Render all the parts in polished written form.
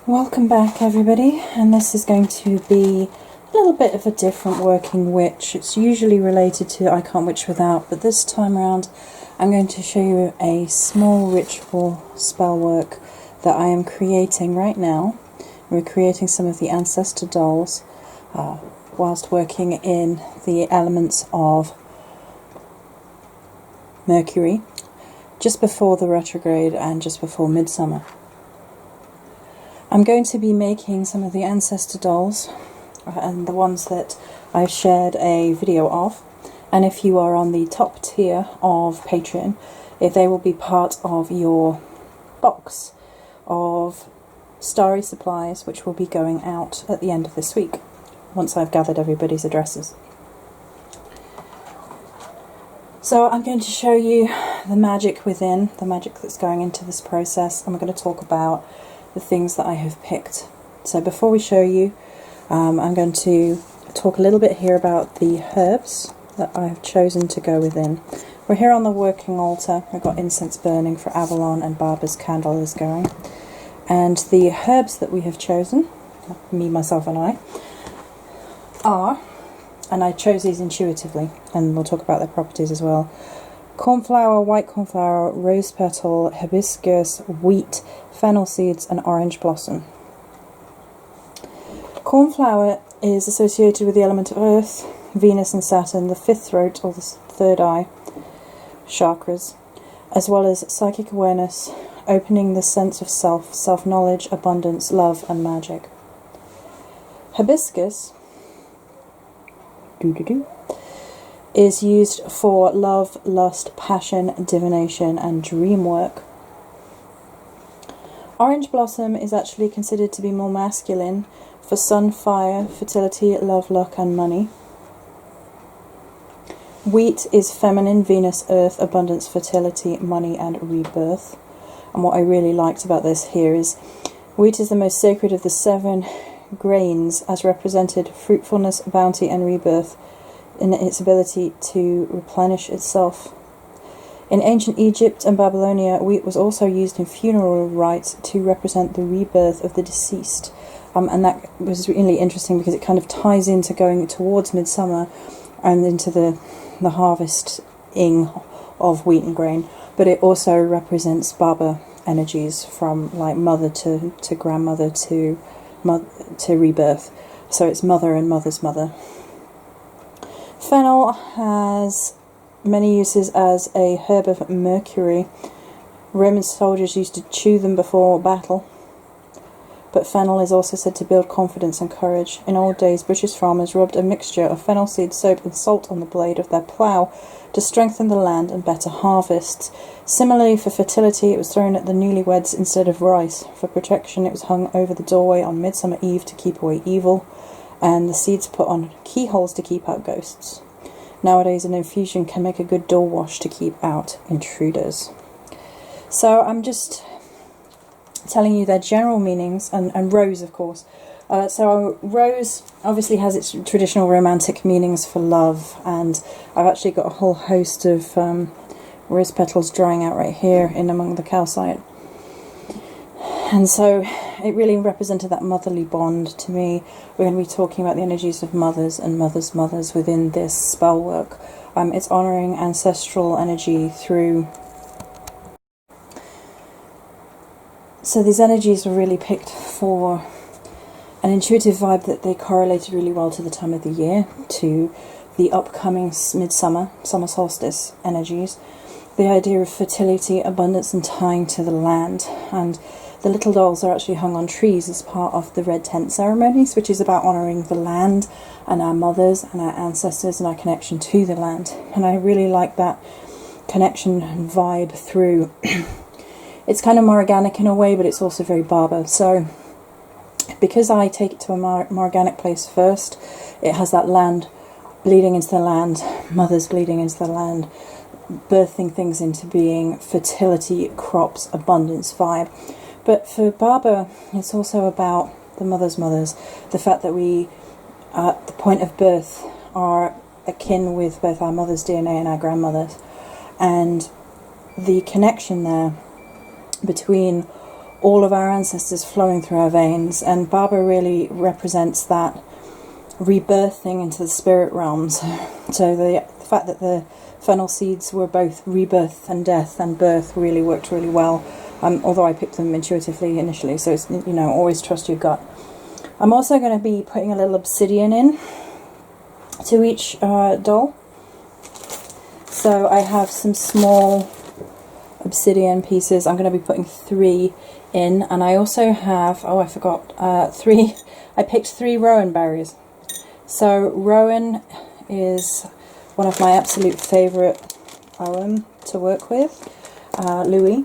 Welcome back everybody, and this is going to be a little bit of a different working witch. It's usually related to I Can't Witch Without, but this time around I'm going to show you a small ritual spell work that I am creating right now. We're creating some of the ancestor dolls whilst working in the elements of Mercury, just before the retrograde and just before Midsummer. I'm going to be making some of the ancestor dolls and the ones that I've shared a video of, and if you are on the top tier of Patreon, they will be part of your box of Starry supplies, which will be going out at the end of this week once I've gathered everybody's addresses. So I'm going to show you the magic within, the magic that's going into this process, and we're going to talk about the things that I have picked. So before we show you, I'm going to talk a little bit here about the herbs that I've chosen to go within. We're here on the working altar. We've got incense burning for Avalon, and Barbara's candle is going. And the herbs that we have chosen, me, myself and I, are, and I chose these intuitively, and we'll talk about their properties as well: cornflower, white cornflower, rose petal, hibiscus, wheat, fennel seeds, and orange blossom. Cornflower is associated with the element of earth, Venus and Saturn, the fifth throat or the third eye chakras, as well as psychic awareness, opening the sense of self, self-knowledge, abundance, love, and magic. Hibiscus is used for love, lust, passion, divination, and dream work. Orange blossom is actually considered to be more masculine, for sun, fire, fertility, love, luck, and money. Wheat is feminine, Venus, earth, abundance, fertility, money, and rebirth. And what I really liked about this here is wheat is the most sacred of the 7 grains, as represented fruitfulness, bounty, and rebirth in its ability to replenish itself. In ancient Egypt and Babylonia, wheat was also used in funeral rites to represent the rebirth of the deceased. And that was really interesting because it kind of ties into going towards midsummer and into the harvesting of wheat and grain. But it also represents Baba energies, from like mother to grandmother to rebirth. So it's mother and mother's mother. Fennel has many uses as a herb of Mercury. Roman soldiers used to chew them before battle. But fennel is also said to build confidence and courage. In old days, British farmers rubbed a mixture of fennel seed, soap, and salt on the blade of their plough to strengthen the land and better harvests. Similarly, for fertility, it was thrown at the newlyweds instead of rice. For protection, it was hung over the doorway on Midsummer Eve to keep away evil, and the seeds put on keyholes to keep out ghosts. Nowadays, an infusion can make a good door wash to keep out intruders. So I'm just telling you their general meanings, and rose, of course. So rose obviously has its traditional romantic meanings for love, and I've actually got a whole host of rose petals drying out right here in among the calcite. And so it really represented that motherly bond to me. We're going to be talking about the energies of mothers and mothers' mothers within this spell work. It's honouring ancestral energy through. So these energies were really picked for an intuitive vibe that they correlated really well to the time of the year, to the upcoming midsummer, summer solstice energies. The idea of fertility, abundance, and tying to the land. And the little dolls are actually hung on trees as part of the red tent ceremonies, which is about honouring the land and our mothers and our ancestors and our connection to the land. And I really like that connection and vibe through. It's kind of more organic in a way, but it's also very Baba. So because I take it to a more organic place first, it has that land bleeding into the land, mothers bleeding into the land, birthing things into being, fertility, crops, abundance vibe. But for Baba, it's also about the mothers' mothers, the fact that we, at the point of birth, are akin with both our mother's DNA and our grandmother's, and the connection there between all of our ancestors flowing through our veins, and Baba really represents that rebirthing into the spirit realms. So the fact that the fennel seeds were both rebirth and death and birth really worked really well, although I picked them intuitively initially, so it's, you know, always trust your gut. I'm also going to be putting a little obsidian in to each doll. So I have some small obsidian pieces. I'm going to be putting 3 in, and I also have, oh I forgot, 3, I picked 3 rowan berries. So rowan is one of my absolute favourite poem to work with, Louis.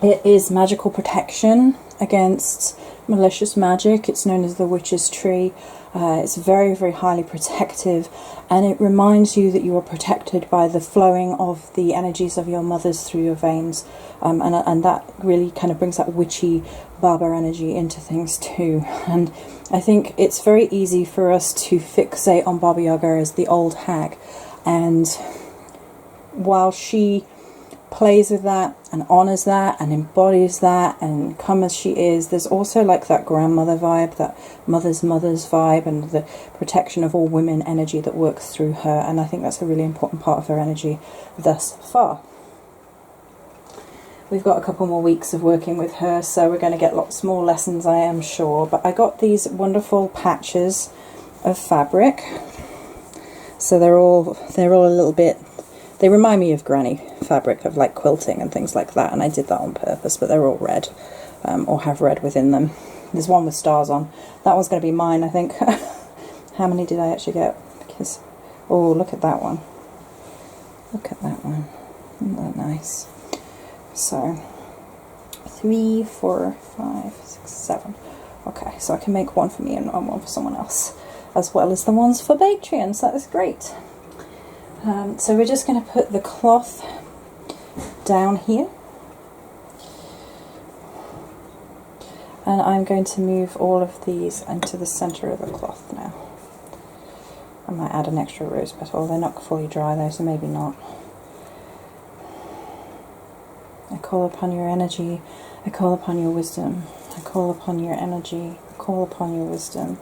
It is magical protection against malicious magic. It's known as the witch's tree. It's very, very highly protective, and it reminds you that you are protected by the flowing of the energies of your mothers through your veins, and that really kind of brings that witchy Baba energy into things too. And I think it's very easy for us to fixate on Baba Yaga as the old hag, and while she plays with that and honors that and embodies that and come as she is, there's also like that grandmother vibe, that mother's vibe, and the protection of all women energy that works through her, and I think that's a really important part of her energy thus far. We've got a couple more weeks of working with her, so we're going to get lots more lessons, I am sure. But I got these wonderful patches of fabric, so they're all a little bit, they remind me of granny fabric, of like quilting and things like that, and I did that on purpose, but they're all red, or have red within them. There's one with stars on. That one's going to be mine, I think. How many did I actually get? Because, oh, look at that one. Look at that one. Isn't that nice? So, 3, 4, 5, 6, 7. Okay, so I can make one for me and one for someone else, as well as the ones for Patreon, so that is great. So we're just going to put the cloth down here, and I'm going to move all of these into the centre of the cloth now. I might add an extra rose petal. They're not fully dry though, so maybe not. I call upon your energy, I call upon your wisdom, I call upon your energy, I call upon your wisdom,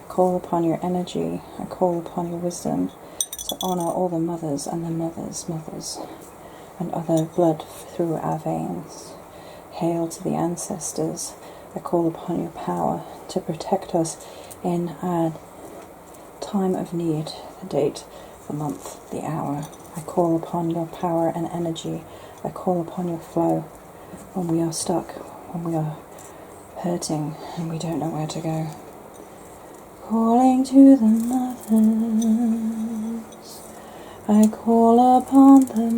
I call upon your energy, I call upon your wisdom, to honour all the mothers and the mothers' mothers, and other blood through our veins. Hail to the ancestors. I call upon your power to protect us in our time of need, the date, the month, the hour. I call upon your power and energy. I call upon your flow when we are stuck, when we are hurting and we don't know where to go. Calling to the mothers, I call upon the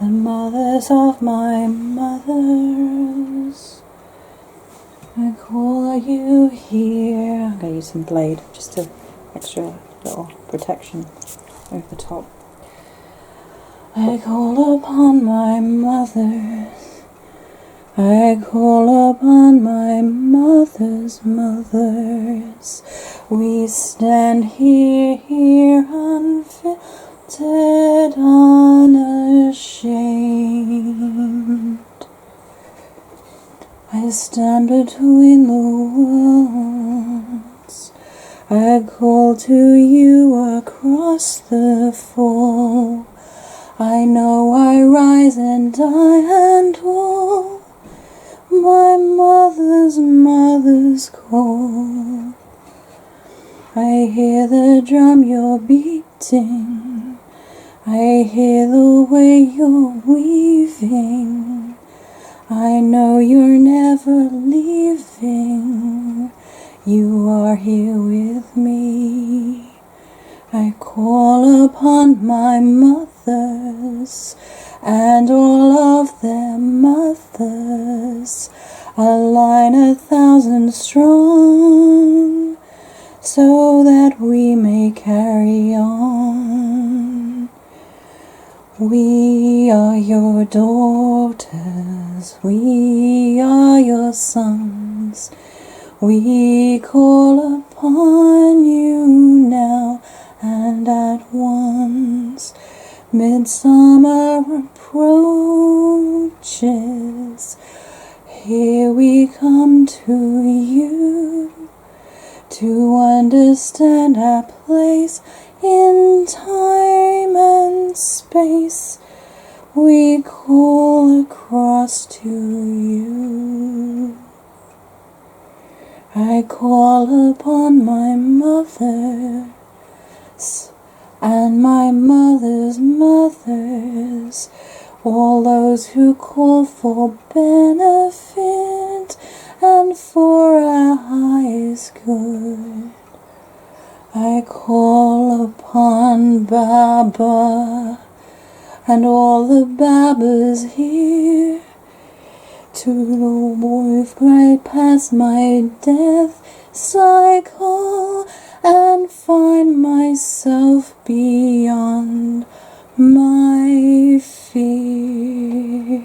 mothers of my mothers. I call you here. I'm going to use some blade, just to extra little protection over the top. I call upon my mothers. I call upon my mothers' mothers. We stand here unfiltered, unashamed. I stand between the worlds. I call to you across the fall. I know I rise and die and fall. My mother's call. I hear the drum you're beating. I hear the way you're weaving. I know you're never leaving. You are here with me. I call upon my mothers and all of their mothers, a line 1,000 strong, so that we may carry on. We are your daughters, we are your sons, we call upon you now and at once. Midsummer approaches, and a place in time and space. We call across to you. I call upon my mothers and my mother's mothers, all those who call for benefit and for our highest good. I call upon Baba and all the Babas here to move right past my death cycle and find myself beyond my fear.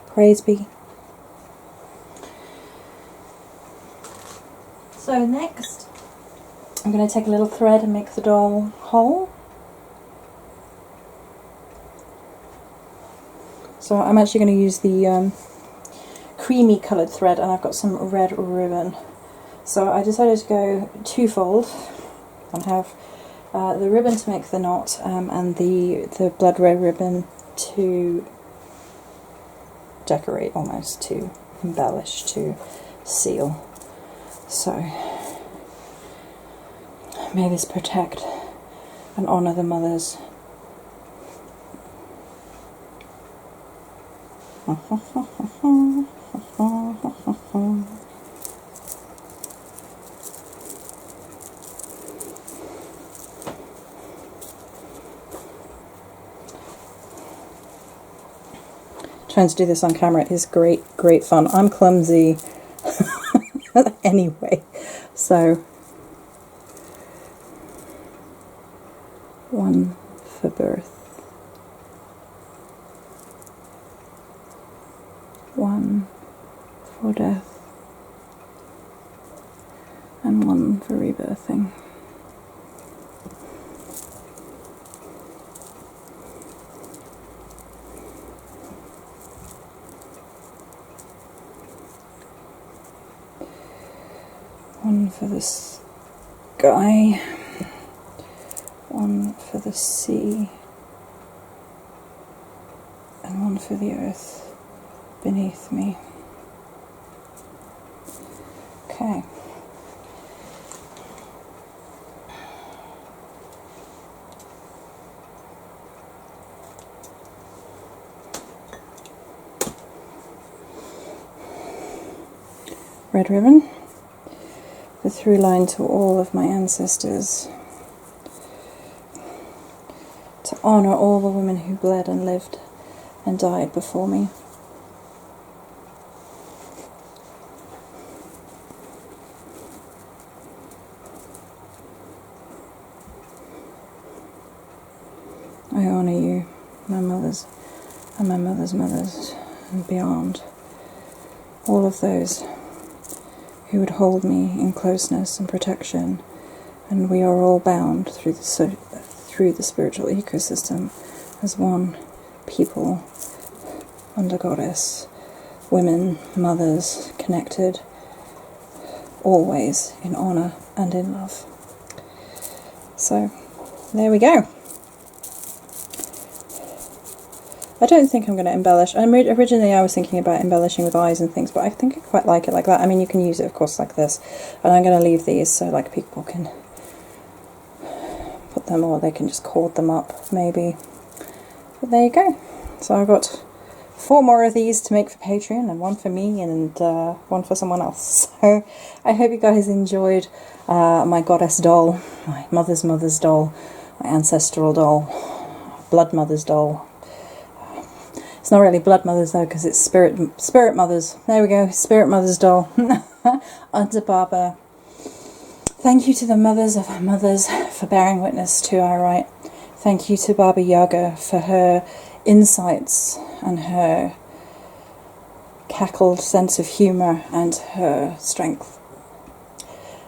Praise be. So next, I'm going to take a little thread and make the doll whole. So I'm actually going to use the creamy coloured thread, and I've got some red ribbon. So I decided to go twofold and have the ribbon to make the knot and the blood red ribbon to decorate, almost to embellish, to seal. So may this protect and honour the mothers. Trying to do this on camera is great fun. I'm clumsy anyway, so one for birth, one for death, and one for rebirthing. One for the sky, one for the sea, and one for the earth beneath me. Okay. Red ribbon. The through line to all of my ancestors, to honour all the women who bled and lived and died before me. I honour you, my mothers and my mother's mothers, and beyond, all of those who would hold me in closeness and protection, and we are all bound through the spiritual ecosystem as one people under Goddess, women, mothers, connected, always in honour and in love. So, there we go. I don't think I'm going to embellish. Originally I was thinking about embellishing with eyes and things, but I think I quite like it like that. I mean, you can use it, of course, like this. And I'm going to leave these so like people can put them, or they can just cord them up, maybe. But there you go. So I've got 4 more of these to make for Patreon, and 1 for me, and 1 for someone else. So I hope you guys enjoyed my goddess doll, my mother's doll, my ancestral doll, blood mother's doll. It's not really blood mothers though, because it's spirit mothers. There we go, spirit mother's doll. Under Baba. Thank you to the mothers of our mothers for bearing witness to our right. Thank you to Baba Yaga for her insights and her cackled sense of humour and her strength.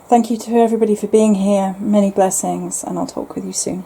Thank you to everybody for being here. Many blessings, and I'll talk with you soon.